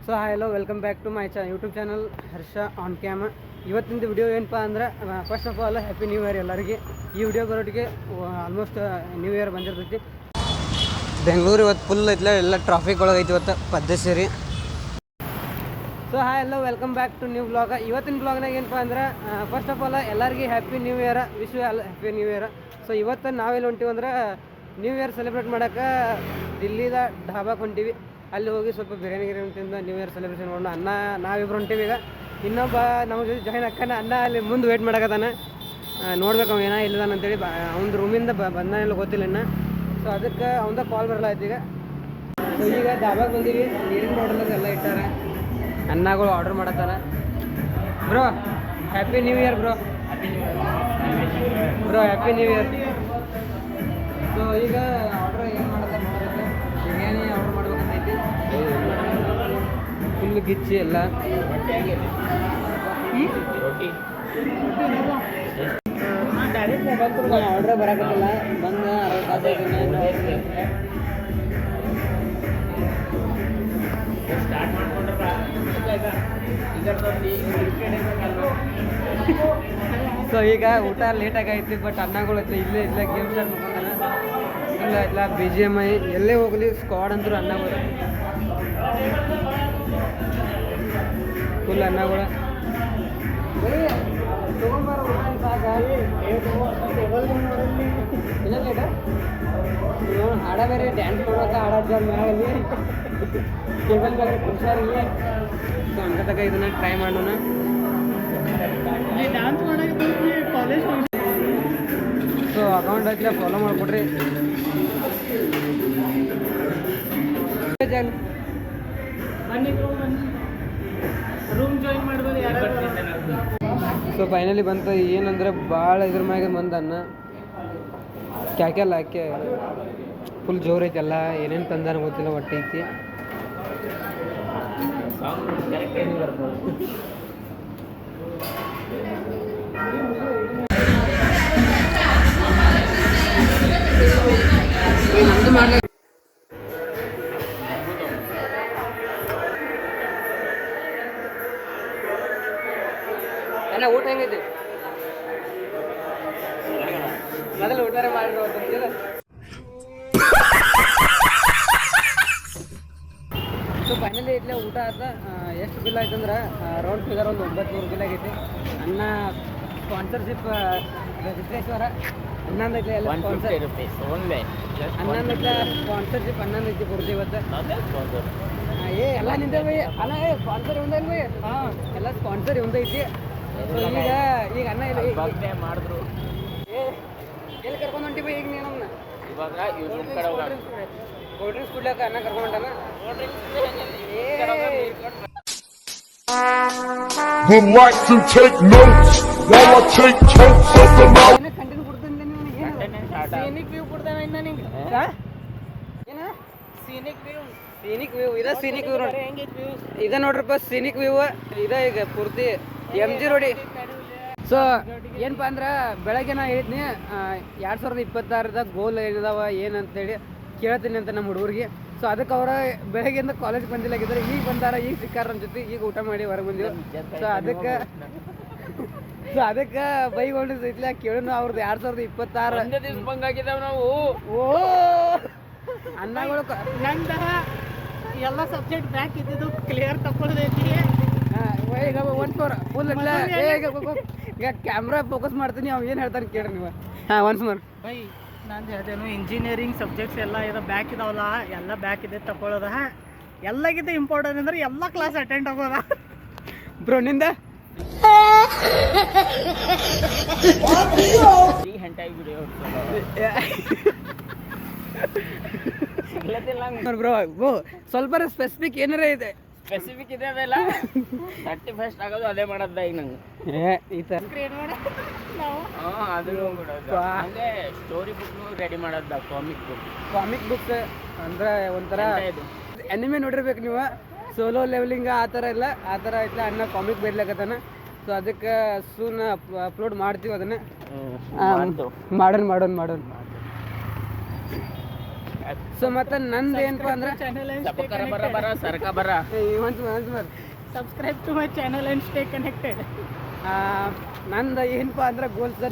So hello welcome back to my YouTube channel Harsha on cam. ಇವತ್ತಿನ video ಏನಪ್ಪ ಅಂದ್ರೆ first of all happy new year ಎಲ್ಲರಿಗೆ. ಈ video ಬರೋಟಿಗೆ ಆಲ್ಮೋಸ್ಟ್ ನ್ಯೂ ಇಯರ್ ಬಂದಿರ್ತೈತಿ. ಬೆಂಗಳೂರು ಇವತ್ತು ಫುಲ್ ಐತ್ಲ, ಎಲ್ಲ ಟ್ರಾಫಿಕ್ ಒಳಗೆ ಐತಿ ಇವತ್ತು ಪದ್ಧತಿ ಸೇರಿ. So hello welcome back to new blog. ಇವತ್ತಿನ ಬ್ಲಾಗ್ನಾಗ ಏನಪ್ಪ ಅಂದ್ರೆ ಫಸ್ಟ್ ಆಫ್ ಆಲ್ ಎಲ್ಲರಿಗೆ happy new year, wish all happy new year. So ಇವತ್ತು ನಾವೆಲ್ಲಿ ಹೊಂಟೀವಿ ಅಂದ್ರೆ ನ್ಯೂ ಇಯರ್ ಸೆಲೆಬ್ರೇಟ್ ಮಾಡೋಕೆ ದಿಲ್ಲಿದ ಢಾಬಾಕ್ಕೆ ಹೊಂಟೀವಿ. ಅಲ್ಲಿ ಹೋಗಿ ಸ್ವಲ್ಪ ಬಿರಿಯಾನಿ ತಿಂದು ನ್ಯೂ ಇಯರ್ ಸೆಲೆಬ್ರೇಷನ್ ಮಾಡೋಣ. ಅನ್ನ ನಾವಿಬ್ರು ಹೊಂಟೀವಿ. ಈಗ ಇನ್ನೊಬ್ಬ ನಮ್ಮ ಜೊತೆ ಜಾಯ್ನ್ ಹಾಕೋಣ. ಅನ್ನ ಅಲ್ಲಿ ಮುಂದೆ ವೇಟ್ ಮಾಡಕತ್ತಾನೆ. ನೋಡ್ಬೇಕು ಅವ ಏನೋ ಇಲ್ಲದಾನ ಅಂತೇಳಿ. ಅವ್ನ ರೂಮಿಂದ ಬಂದಾನೆಲ್ಲ ಗೊತ್ತಿಲ್ಲ ಇನ್ನು. ಸೊ ಅದಕ್ಕೆ ಅವಂದ ಕಾಲ್ ಬರಲಾಯ್ತು ಈಗ. ಸೊ ಈಗ ಢಾಬಾಗೆ ಬಂದೀವಿ. ನೀರಿನ ಬಾಟಲ್ ಎಲ್ಲ ಇಟ್ಟಾರೆ. ಅನ್ನಗಳು ಆರ್ಡರ್ ಮಾಡತ್ತಾನೆ. Bro happy new year bro. Bro happy new year. So ಈಗ ಆರ್ಡ್ರ್ ಏನು ಮಾಡತ್ತಾರೆ ನೋಡೋದಕ್ಕೆ. ಬಿರಿಯಾನಿ ಆರ್ಡ್ರ್ ಮಾಡ್ಬೇಕಂತೈತಿ. ಫುಲ್ ಗಿಚ್ಚಿ ಎಲ್ಲ ಆರ್ಡ್ರ್ ಬರೋಕತ್ತಿಲ್ಲ. ಬಂದು 60 ಸೊ ಈಗ ಊಟ ಲೇಟಾಗಿ ಐತಿ. ಬಟ್ ಅನ್ನಗಳು ಐತಿ. ಇಲ್ಲೇ ಗೇಮ್ ಸ್ಟಾರ್ಟ್ ಮಾಡ್ಕೊಂಡಾನ. ಇಲ್ಲ BGMI ಎಲ್ಲೇ ಹೋಗಲಿ ಸ್ಕ್ವಾಡ್ ಅಂತೂ ಅನ್ನಗಳು ಫುಲ್ ಅನ್ನಗಳು. ಇಲ್ಲ ಲೇಟ ಹಾಡ ಬೇರೆ ಡ್ಯಾನ್ಸ್ ಮಾಡೋಕೆ ಹಾಡೋದು ಮ್ಯಾಗಲ್ಲಿ ಟೇಬಲ್ ಮೇಲೆ ಹುಷಾರಿಲ್ಲ. ಸೊ ಹಂಗತಕ್ಕ ಇದನ್ನ ಟ್ರೈ ಮಾಡೋಣ. ಡ್ಯಾನ್ಸ್ ಮಾಡೋಕೆ ಕಾಲೇಜ್ ಸೊ ಅಕೌಂಟ್ ಐತಿಲ್ಲ, ಫಾಲೋ ಮಾಡಿಕೊಡ್ರಿ. ರೂಮ್ ಜಾಯಿನ್ ಮಾಡ್ಬೋದು ಯಾರು. ಸೊ ಫೈನಲಿ ಬಂತು. ಏನಂದ್ರೆ ಭಾಳ ಇದ್ರ ಮ್ಯಾಗ ಬಂದನ್ನ ಕ್ಯಾಕೆಲ್ಲ ಹಾಕಿ ಫುಲ್ ಜೋರು ಐತಿ. ಎಲ್ಲ ಏನೇನು ತಂದಾನ ಗೊತ್ತಿಲ್ಲ, ಒಟ್ಟು ಐತಿ. ನಮ್ದು ಮಾಡ್ಲಿ. ಅಣ್ಣ ಊಟ ಹೆಂಗೈತಿ? ಮೊದಲು ಊಟ ಮಾಡಿರೋ. ಸೊ ಫೈನಲಿ ಇಟ್ಲೆ ಊಟ ಆದ. ಎಷ್ಟು ಬಿಲ್ ಆಯ್ತು ಅಂದ್ರೆ ರೌಂಡ್ ಫಿಗರ್ ಒಂದು 900 ಬಿಲ್ ಆಗೈತಿ. ಅನ್ನ ಸ್ಪಾನ್ಸರ್ಶಿಪ್ ಸಿದ್ದೇಶ್ವರ ಹನ್ನೊಂದು ಐತಿ. ಎಲ್ಲ ಹನ್ನೊಂದು ಸ್ಪಾನ್ಸರ್ಶಿಪ್ 11 ಐತಿ ಪೂರ್ತಿ ಇವತ್ತು. ಎಲ್ಲ ನಿಂತೇವೆ. ಅಲ್ಲ ಸ್ಪಾನ್ಸರ್ ಒಂದಲ್ಲ ಬೈ. ಎಲ್ಲ ಸ್ಪಾನ್ಸರ್ ಒಂದೈತಿ. ಸೊ ಈಗ ಅನ್ನ ಇಲ್ಲ ಮಾಡಿದ್ರು. ಎಲ್ಲಿ ಕರ್ಕೊಂಡು ಹೊಂಟಿ ಬೈ ಈಗ ನೀನು? ಇವಾಗ ಕೋಲ್ಡ್ ಡ್ರಿಂಕ್ಸ್ ಕುಡ್ಲಕ್ಕ ಅನ್ನ ಕರ್ಕೊಂಡು ಹೊಂಟಾನ. Would like to take notes while I take totes of the mouth. Continue ಕೊಡ್ತೀನಿ ನಿನಗೆ. ಸೀನಿಕ್ ವ್ಯೂ ಕೊಡ್ತಾನೆ ಇನ್ನ ನಿಂಗೆ. ಏನ ಸೀನಿಕ್ ವ್ಯೂ ಇದ ಸೀನಿಕ್ ವ್ಯೂ ನೋಡಿ. ಇದ ನೋಡ್ರಪ್ಪ ಸೀನಿಕ್ ವ್ಯೂ. ಇದ ಈಗ ಪೂರ್ತಿ MG ರೋಡಿ. ಸೊ ಏನಪ್ಪ ಅಂದ್ರೆ ಬೆಳಗ್ಗೆ ನಾ ಹೇಳಿದ್ನಿ 2026ದಾಗ ಗೋಲ್ ಏನಿದಾವ ಏನಂತೇಳಿ ಕೇಳ್ತೀನಿ ಅಂತ ನಮ್ಮ ಹುಡುಗರಿಗೆ. ಸೊ ಅದಕ್ಕೆ ಅವರ ಬೆಳಗ್ಗೆಯಿಂದ ಕಾಲೇಜ್ ಬಂದಿಲ್ಲಾಗಿದ್ದಾರೆ. ಈಗ ಬಂದಾರ, ಈಗ ಸಿಕ್ಕಾರ ನಮ್ಮ ಜೊತೆ. ಈಗ ಊಟ ಮಾಡಿ ಹೊರಗೆ ಬಂದಿವಿ. ಸೊ ಅದಕ್ಕೆ ಬೈಗೊಂಡಿಲ್ಲ ಕೇಳೋಣ ಅವ್ರದ್ದು 2026 ಬಂಗಾಗಿದ್ದಾವ ನಾವು. ಓ ಅನ್ನಗಳು ನಂತರ ಎಲ್ಲ ಸಬ್ಜೆಕ್ಟ್ ಬ್ಯಾಕ್ ಇದ್ದಿದ್ದು ಕ್ಲಿಯರ್ ತಗೊಳ್ದೈತಿ. ಈಗ ಒನ್ಸ್ ಮೋರ್ ಫುಲ್ ಈಗ ಕ್ಯಾಮ್ರಾ ಫೋಕಸ್ ಮಾಡ್ತೀನಿ. ಅವ್ ಏನು ಹೇಳ್ತಾನೆ ಕೇಳ್ರಿ ನೀವು. ಒನ್ಸ್ ಮೋರ್ ಬೈ ನಾನು ಹೇಳ್ತೇನೆ. ಇಂಜಿನಿಯರಿಂಗ್ ಸಬ್ಜೆಕ್ಟ್ಸ್ ಎಲ್ಲ ಇದು ಬ್ಯಾಕ್ ಇದಾವಲ್ಲ, ಎಲ್ಲ ಬ್ಯಾಕ್ ಇದೆ ತಗೊಳ್ಳೋದ. ಎಲ್ಲಕ್ಕಿಂತ ಇಂಪಾರ್ಟೆಂಟ್ ಅಂದ್ರೆ ಎಲ್ಲ ಕ್ಲಾಸ್ ಅಟೆಂಡ್ ಆಗೋದ. ಬ್ರೋ ನಿಂದ ಬ್ರೋ ಸ್ವಲ್ಪ ಸ್ಪೆಸಿಫಿಕ್ ಏನಾರ ಇದೆ. ಸ್ಪೆಸಿಫಿಕ್ ಇದೆ ಅದೆಲ್ಲ 31st ಆಗೋದು ಅದೇ ಮಾಡೋದ ಈಗ ನಂಗೆ. ಈ ಥರ ಅದು ಹಂಗೆ ಸ್ಟೋರಿ ಬುಕ್ ರೆಡಿ ಮಾಡೋದ. ಕಾಮಿಕ್ ಬುಕ್ಸ್ ಅಂದ್ರೆ ಒಂಥರ ಅನಿಮೆ ನೋಡಿರ್ಬೇಕು ನೀವು. ಸೋಲೋ ಲೆವೆಲಿಂಗ್ ಆ ಥರ ಇಲ್ಲ. ಆ ಥರ ಐತ್ಲ ಅಣ್ಣ ಕಾಮಿಕ್ ಬರೀಲಕತ್ತಾನ. ಸೊ ಅದಕ್ಕೆ ಸೂನ್ ಅಪ್ಲೋಡ್ ಮಾಡ್ತೀವಿ ಅದನ್ನ. ಮಾಡೋಣ ಸೊ ಮತ್ತು ನಂದು ಏನಪ್ಪ ಅಂದ್ರೆ channel subscribe to my channel and stay connected. ನಂದು ಏನಪ್ಪ ಅಂದ್ರೆ ಗೋಲ್ಸ್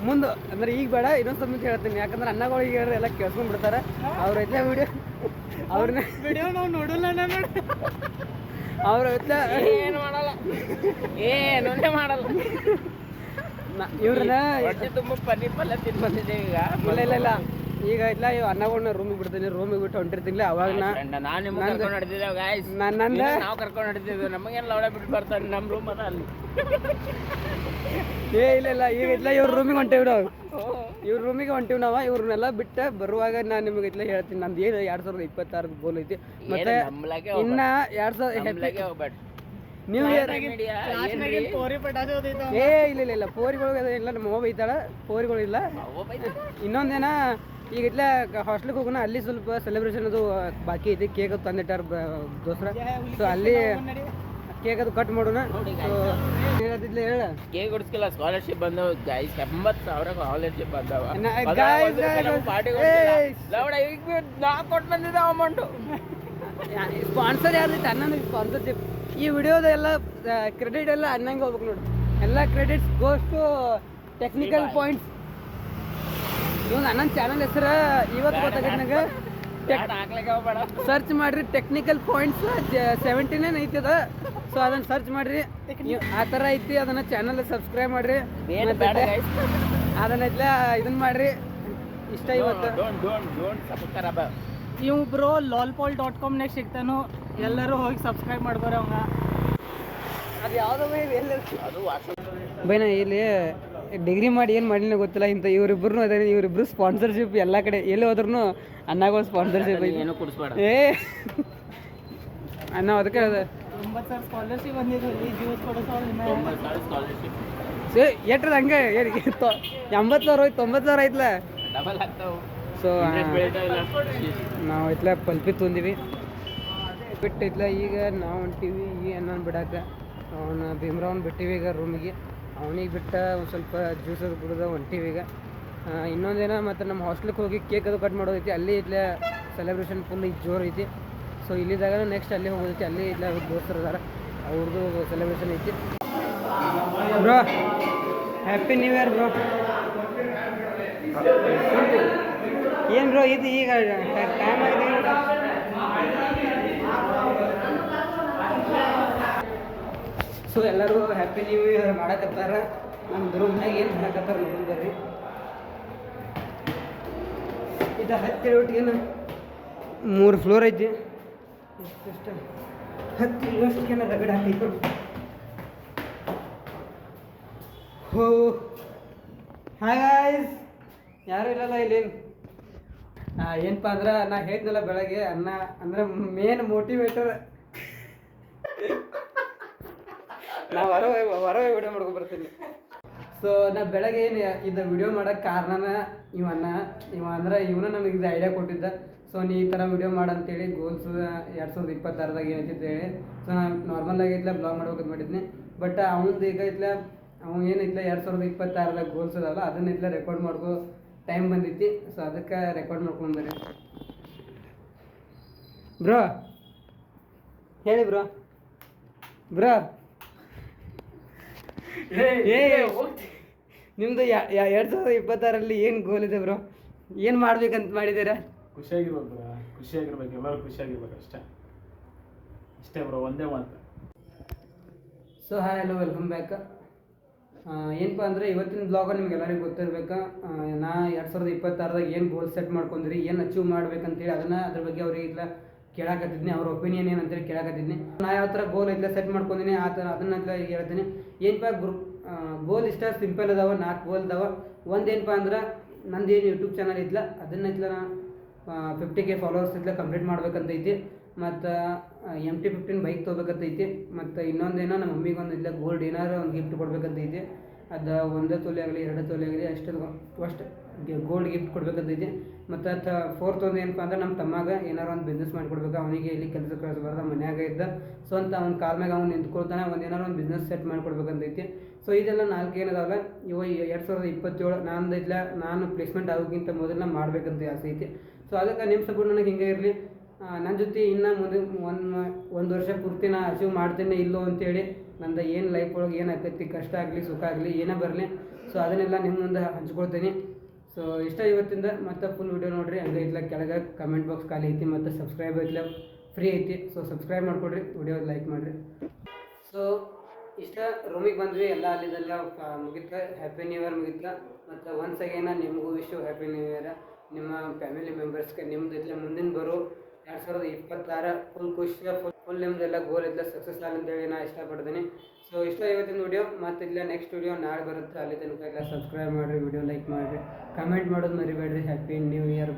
ಮುಂದೆ ಅಂದ್ರೆ ಈಗ ಬೇಡ ಇನ್ನೊಂದು ಸಮಯ ಹೇಳ್ತೀನಿ, ಯಾಕಂದ್ರೆ ಅನ್ನಗಳಿಗೆ ಹೇಳಿದ್ರೆ ಎಲ್ಲ ಕೇಳ್ಸ್ಕೊಂಡ್ಬಿಡ್ತಾರೆ. ಅವ್ರ ಐತೆ ವಿಡಿಯೋ ಅವ್ರನ್ನ ವಿಡಿಯೋ ನಾವು ನೋಡಲ್ಲ ನೋಡಿ ಅವ್ರ ಐತೆ ಏನು ಮಾಡಲ್ಲ, ಏನೊಂದೇ ಮಾಡಲ್ಲ. ಇವ್ರನ್ನ ಹೊಟ್ಟೆ ತುಂಬ ಪನ್ನೀರ್ ಪಲ್ಯ ತಿಂದು ಬಂದಿದ್ದೇವೆ ಈಗ. ಇಲ್ಲ ಈಗ ಇಲ್ಲ ಇವ್ ಅನ್ನಗಳನ್ನ ರೂಮಿಗೆ ಬಿಡ್ತೀನಿ, ರೂಮಿಗೆ ಬಿಟ್ಟು ಹೊಂಟಿರ್ತಿಲ್ಲ ಅವಾಗ ನಾನು ನಿಮ್ಗೆ ಕರ್ಕೊಂಡು ನಡೆದಿದ್ದೇವೆ ಗಾಯ್ಸ್. ನಂದ ನಾವು ಕರ್ಕೊಂಡು ನಡೆದಿದ್ದೇವೆ, ನಮಗೇನು ಲವಡೆ ಬಿಟ್ಟು ಬರ್ತಾರೆ ನಮ್ಮ ರೂಮ್ ಅದ ಅಲ್ಲಿ. ಇಲ್ಲ ಈಗ ಇಲ್ಲ ಇವ್ರ ರೂಮಿಗೆ ಹೊಂಟೇವಿ ನಾವು, ಇವ್ರ ರೂಮಿಗೆ ಹೊಂಟೀವಿ ನಾವು. ಇವ್ರನ್ನೆಲ್ಲ ಬಿಟ್ಟು ಬರುವಾಗ ನಾನು ನಿಮಗೆ ಇಟ್ಲ ಹೇಳ್ತೀನಿ ನಂದು ಏನು 2026 ಗೋಲ್ ಐತಿ. ಮತ್ತೆ ಇನ್ನ 2000 ಹೋಗ್ಬೇಡ ನ್ಯೂ ಇಯರ್ ಪೋರಿ ಪಟಾಸೆ ಇಲ್ಲ ಪೋರಿಗಳು ಇಲ್ಲ, ನಮ್ಮ ಅವ್ವ ಬೈತಾಳ, ಪೋರಿಗಳು ಇಲ್ಲ. ಇನ್ನೊಂದೇನ ಈಗ ಇಟ್ಲ ಹಾಸ್ಟೆಲ್ಗೆ ಹೋಗೋಣ, ಅಲ್ಲಿ ಸ್ವಲ್ಪ ಸೆಲೆಬ್ರೇಷನ್ ಅದು ಬಾಕಿ ಐತಿ. ಕೇಕ್ ಅದು ತಂದಿಟ್ಟಾರ ದೋಸ್ರ, ಸೊ ಅಲ್ಲಿ ಕೇಕ್ ಅದು ಕಟ್ ಮಾಡೋಣ. ಹೇಳ್ತಿದ್ಲೆ ಹೇಳ ಕೇಕ್ ಕೊಡ್ಸ್ಕಿಲ್ಲ, ಸ್ಕಾಲರ್ಶಿಪ್ ಬಂದವ ಗೈಸ್. 70,000 ಸ್ಕಾಲರ್ಶಿಪ್ ಬಂದವ. ನಾ ಕೊಟ್ಟು ಬಂದಿದ್ದ ಅಮೌಂಟು. ಸ್ಪಾನ್ಸರ್ ಯಾರು ಅಣ್ಣನ ಸ್ಪಾನ್ಸರ್ಶಿಪ್. ಈ ವಿಡಿಯೋದ ಎಲ್ಲ ಕ್ರೆಡಿಟ್ ಎಲ್ಲ ಅಣ್ಣಂಗೆ ಹೋಗ್ಬೇಕು ನೋಡಿ. ಎಲ್ಲ credits goes to technical points. ಇವಾಗ ಅಣ್ಣನ ಚಾನಲ್ ಹೆಸರು ಇವತ್ತು ಗೊತ್ತಾಗತ್ತೆ ನನಗೆ. ಸರ್ಚ್ ಮಾಡ್ರಿ, ಟೆಕ್ನಿಕಲ್ ಪಾಯಿಂಟ್ಸ್ 79 ಐತದ. ಸೊ ಅದನ್ನ ಸರ್ಚ್ ಮಾಡ್ರಿ, ಆ ಥರ ಐತಿ. ಅದನ್ನ ಚಾನಲ್ ಸಬ್ಸ್ಕ್ರೈಬ್ ಮಾಡ್ರಿ, ಅದನ್ನ ಇದನ್ನ ಮಾಡ್ರಿ. ಇಷ್ಟ ಇವತ್ತು ಇವ್ ಬ್ರೋ lolpol.com ನಾಗ ಸಿಗ್ತಾನು, ಎಲ್ಲರೂ ಹೋಗಿ ಸಬ್ಸ್ಕ್ರೈಬ್ ಮಾಡ್ಕೋರಿ ಅವಂಗ. ಅದು ಯಾವುದೋ ಬೈನ ಇಲ್ಲಿ ಡಿಗ್ರಿ ಮಾಡಿ ಏನು ಮಾಡಿಲ್ಲ ಗೊತ್ತಿಲ್ಲ. ಇಂಥ ಇವರಿಬ್ಬರು ಅದೇ, ಇವರಿಬ್ರು ಸ್ಪಾನ್ಸರ್ಶಿಪ್ ಎಲ್ಲ ಕಡೆ ಎಲ್ಲಿ ಹೋದ್ರೂ ಅನ್ನಗಳು ಸ್ಪಾನ್ಸರ್ಶಿಪ್ ಏನು ಕೊಡಿಸ್ಬೇಡ ಅನ್ನ ಅದಕ್ಕೆ 90,000 ಸ್ಕಾಲರ್ಶಿಪ್ ಬಂದಿದ್ದು, ಜ್ಯೂಸ್ ಕೊಡಿಸೋ ಎಟ್ರದ ಹಂಗೆ 80,000 ಹೋಯ್ತು, 90,000 ಐತ್ಲ. ಡಬಲ್ ಆಗ್ತಾವೆ. ಸೊ ನಾವು ಐತ್ಲ ಪಲ್ಪಿ ತೊಂದಿವಿ ಬಿಟ್ಟು ಐತ್ಲ. ಈಗ ನಾವು ಹೊಂಟೀವಿ ಈ ಅನ್ನ ಬಿಡಾಕ. ಅವನ ಭೀಮ್ರಾವ್ನ ಬಿಟ್ಟಿವಿ ಈಗ ರೂಮಿಗೆ. ಅವನಿಗೆ ಬಿಟ್ಟ ಒಂದು ಸ್ವಲ್ಪ ಜ್ಯೂಸ್ ಅದು ಕುಡಿದ ಹೊಂಟೀವಿ ಈಗ. ಇನ್ನೊಂದೇನ ಮತ್ತು ನಮ್ಮ ಹಾಸ್ಟೆಲ್ಗೆ ಹೋಗಿ ಕೇಕ್ ಅದು ಕಟ್ ಮಾಡೋದೈತಿ. ಅಲ್ಲಿ ಇಟ್ಲೆ ಸೆಲೆಬ್ರೇಷನ್ ಫುಲ್ ಜೋರು ಐತಿ. ಸೊ ಇಲ್ಲಿದಾಗ ನೆಕ್ಸ್ಟ್ ಅಲ್ಲಿ ಹೋಗೋದೈತಿ. ಅಲ್ಲಿ ಇಲ್ಲ ದೋಸ್ತರು ಅದಾರ, ಅವ್ರದ್ದು ಸೆಲೆಬ್ರೇಷನ್ ಐತಿ. Bro happy new year bro. ಏನು ಬ್ರೋ ಇದು ಈಗ ಟೈಮ್ ಆಗಿದೆ. ಸೊ ಎಲ್ಲರೂ ಹ್ಯಾಪಿ ನ್ಯೂ ಇಯರ್ ಮಾಡಕತ್ತಾರ. ನಮ್ಮ ರೂಮ್ನಾಗ ಏನು ಮಾಡಕತ್ತಾರ ನೋಡಿದ್ರಿ. ಇದು 10 ಒಟ್ಟಿಗೇನು 3 ಫ್ಲೋರ್ ಐತಿ. ಎಷ್ಟು 10 ವರ್ಷಕ್ಕೇನ ರಗಡ ಹಾಕೈತು. ಹೋ ಹಾಯ್ ಗಾಯ್ಸ್, ಯಾರು ಇಲ್ಲಲ್ಲ ಇಲ್ಲಿ. ಏನಪ್ಪ ಅಂದ್ರೆ ನಾ ಹೇಳಿದ್ನಲ್ಲ ಬೆಳಗ್ಗೆ, ಅನ್ನ ಅಂದ್ರೆ ಮೇನ್ ಮೋಟಿವೇಟರ್. ನಾವು ಹೊರ ವಿಡಿಯೋ ಮಾಡ್ಕೊಂಡ್ಬರ್ತೀನಿ. ಸೊ ನಾ ಬೆಳಗ್ಗೆ ಏನು ಇದು ವಿಡಿಯೋ ಮಾಡೋಕ್ಕೆ ಕಾರಣನ ಇವ ಅಂದ್ರೆ ಇವನ ನನಗೆ ಇದು ಐಡಿಯಾ ಕೊಟ್ಟಿದ್ದ. ಸೊ ನೀ ಈ ಥರ ವಿಡಿಯೋ ಮಾಡಂತೇಳಿ ಗೋಲ್ಸ್ 2026ದಾಗ ಏನೈತಿ ಹೇಳಿ. ಸೊ ನಾನು ನಾರ್ಮಲಾಗಿ ಐತ್ಲ ಬ್ಲಾಗ್ ಮಾಡ್ಬೇಕಂತ ಮಾಡಿದ್ನಿ. ಬಟ್ ಅವ್ನದ್ದು ಈಗ ಐತ್ಲ ಅವ್ನು ಏನೈತ್ಲ 2026ದಾಗ ಗೋಲ್ಸ್ ಅದಾವಲ್ಲ, ಅದನ್ನ ಐತ್ಲ ರೆಕಾರ್ಡ್ ಮಾಡ್ಕೋ ಟೈಮ್ ಬಂದೈತಿ. ಸೊ ಅದಕ್ಕೆ ರೆಕಾರ್ಡ್ ಮಾಡ್ಕೊಂಡ್ಬರಿ ಬ್ರೋ. ಹೇಳಿ ಬ್ರೋ. ನಿಮ್ಮದು 2026ರಲ್ಲಿ ಏನು ಗೋಲ್ ಇದೆ ಬ್ರೋ? ಏನು ಮಾಡ್ಬೇಕಂತ ಮಾಡಿದ್ದೀರಾ? ಖುಷಿಯಾಗಿರ್ಬೇಕು ಬ್ರೋ, ಖುಷಿಯಾಗಿರ್ಬೇಕು, ಎಲ್ಲರೂ ಖುಷಿಯಾಗಿರ್ಬೇಕು ಅಷ್ಟೇ ಬ್ರೋ, ಒಂದೇ ಮಾತು. So hi hello welcome back. ಏನಪ್ಪ ಅಂದರೆ ಇವತ್ತಿನ ಬ್ಲಾಗ ನಿಮ್ಗೆ ಎಲ್ಲರಿಗೂ ಗೊತ್ತಿರ್ಬೇಕು. ನಾ 2026ದಾಗ ಏನು ಗೋಲ್ ಸೆಟ್ ಮಾಡ್ಕೊಂಡ್ರಿ, ಏನು ಅಚೀವ್ ಮಾಡ್ಬೇಕಂತೇಳಿ ಅದ್ರ ಬಗ್ಗೆ ಅವ್ರಿಗೆ ಇಲ್ಲ ಕೇಳಾಕತ್ತಿದ್ನಿ. ಅವ್ರ ಒಪಿನಿಯನ್ ಏನಂತೇಳಿ ಕೇಳಾಕತ್ತಿದ್ನಿ. ನಾ ಯಾವ ಥರ ಗೋಲ್ ಐತ್ಲ ಸೆಟ್ ಮಾಡ್ಕೊಂಡಿನಿ ಆ ಥರ ಅದನ್ನ ಈಗ ಹೇಳ್ತೀನಿ. ಏನಪ್ಪ ಗೋಲ್ ಇಷ್ಟ ಸಿಂಪಲ್ ಅದಾವ, 4 ಗೋಲ್ ಅದಾವ. ಒಂದೇನಪ್ಪ ಅಂದ್ರೆ ನಂದು ಏನು ಯೂಟ್ಯೂಬ್ ಚಾನಲ್ ಇದ್ಲ ಅದನ್ನ ಐತ್ಲ ನಾ 50K ಫಾಲೋವರ್ಸ್ ಇತ್ಲ ಕಂಪ್ಲೀಟ್ ಮಾಡ್ಬೇಕಂತೈತಿ. ಮತ್ತು MT-15 ಬೈಕ್ ತೊಗೋಬೇಕಂತೈತಿ. ಮತ್ತು ಇನ್ನೊಂದೇನೋ ನಮ್ಮ ಮಮ್ಮಿಗೆ ಒಂದು ಇಲ್ಲ ಗೋಲ್ಡ್ ಏನಾರು ಒಂದು ಗಿಫ್ಟ್ ಕೊಡ್ಬೇಕಂತೈತಿ. ಅದು 1 ತೊಲೆ ಆಗಲಿ 2 ತೊಲೆ ಆಗಲಿ ಅಷ್ಟು ಗೋಲ್ಡ್ ಗಿಫ್ಟ್ ಕೊಡ್ಬೇಕಂತೈತಿ. ಮತ್ತು 4th ಒಂದು ಏನಪ್ಪ ಅಂದ್ರೆ ನಮ್ಮ ತಮ್ಮಾಗ ಏನಾರು ಒಂದು ಬಿಸ್ನೆಸ್ ಮಾಡಿಕೊಡ್ಬೇಕು. ಅವನಿಗೆ ಇಲ್ಲಿ ಕೆಲಸ ಕಳಿಸ್ಬಾರ್ದು, ಮನ್ಯಾಗ ಇದ್ದ ಸ್ವಂತ ಅವ್ನ ಕಾಲ ಮ್ಯಾಗ ಅವ್ನು ನಿಂತ್ಕೊಳ್ತಾನೆ, ಏನಾರು ಒಂದು ಬಿಸ್ನೆಸ್ ಸೆಟ್ ಮಾಡಿಕೊಡ್ಬೇಕಂತೈತಿ. ಸೊ ಇದೆಲ್ಲ 4 ಏನದಾವಲ್ಲ ಇವ 2027 ನಾನು ಪ್ಲೇಸ್ಮೆಂಟ್ ಆಗೋಕ್ಕಿಂತ ಮೊದಲು ಮಾಡ್ಬೇಕಂತ ಆಸೆ ಐತಿ. ಸೊ ಅದಕ್ಕೆ ನಿಮ್ಮ ಸಪೋರ್ಟ್ ನನಗೆ ಹಿಂಗೆ ಇರಲಿ. ನನ್ನ ಜೊತೆ ಇನ್ನು ಮುಂದೆ ಒಂದು ವರ್ಷ ಪೂರ್ತಿ ನಾ ಅಚೀವ್ ಮಾಡ್ತೇನೆ ಇಲ್ಲೋ ಅಂತೇಳಿ ನಂದು ಏನು ಲೈಫ್ ಒಳಗೆ ಏನು ಆಕೈತಿ, ಕಷ್ಟ ಆಗಲಿ ಸುಖ ಆಗಲಿ ಏನೇ ಬರಲಿ, ಸೊ ಅದನ್ನೆಲ್ಲ ನಿಮ್ಮ ಮುಂದೆ ಹಂಚ್ಕೊಳ್ತೀನಿ. ಸೊ ಇಷ್ಟ ಇವತ್ತಿಂದ ಮತ್ತೆ ಫುಲ್ ವಿಡಿಯೋ ನೋಡಿರಿ. ಹಂಗೆ ಇತ್ಲ ಕೆಳಗೆ ಕಮೆಂಟ್ ಬಾಕ್ಸ್ ಖಾಲಿ ಐತಿ ಮತ್ತು ಸಬ್ಸ್ಕ್ರೈಬ್ ಐತ್ಲ ಫ್ರೀ ಐತಿ. ಸೊ ಸಬ್ಸ್ಕ್ರೈಬ್ ಮಾಡಿಕೊಡ್ರಿ, ವಿಡಿಯೋ ಲೈಕ್ ಮಾಡಿರಿ. ಸೊ ಇಷ್ಟ ರೂಮಿಗೆ ಬಂದ್ವಿ, ಎಲ್ಲ ಅಲ್ಲಿದೆಲ್ಲ ಮುಗಿತ. ಹ್ಯಾಪಿ ನ್ಯೂ ಇಯರ್ ಮುಗಿತ. ಮತ್ತು ಒನ್ಸ್ ಅಗೇನ ನಿಮಗೂ ವಿಶು ಹ್ಯಾಪಿ ನ್ಯೂ ಇಯರ್. ನಿಮ್ಮ ಫ್ಯಾಮಿಲಿ ಮೆಂಬರ್ಸ್ಗೆ ನಿಮ್ದು ಇತ್ಲೆ ಮುಂದಿನ ಬರೋ 2026 ಫುಲ್ ಖುಷಿಯ ಫುಲ್ ನಿಮ್ದೆಲ್ಲ ಗೋಲ್ ಇದ್ಲ ಸಕ್ಸಸ್ ಆಗಂತೇಳಿ ನಾ ಇಷ್ಟಪಡ್ತೀನಿ. ಸೊ ಇಷ್ಟ ಇವತ್ತಿನ ವಿಡಿಯೋ. ಮತ್ತು ಇಲ್ಲ ನೆಕ್ಸ್ಟ್ ವಿಡಿಯೋ ನಾಳೆ ಬರುತ್ತೆ. ಅಲ್ಲಿ ತನಕ ಎಲ್ಲ ಸಬ್ಸ್ಕ್ರೈಬ್ ಮಾಡಿರಿ, ವಿಡಿಯೋ ಲೈಕ್ ಮಾಡಿರಿ, ಕಮೆಂಟ್ ಮಾಡೋದು ಮರಿಬೇಡ್ರಿ. Happy new year.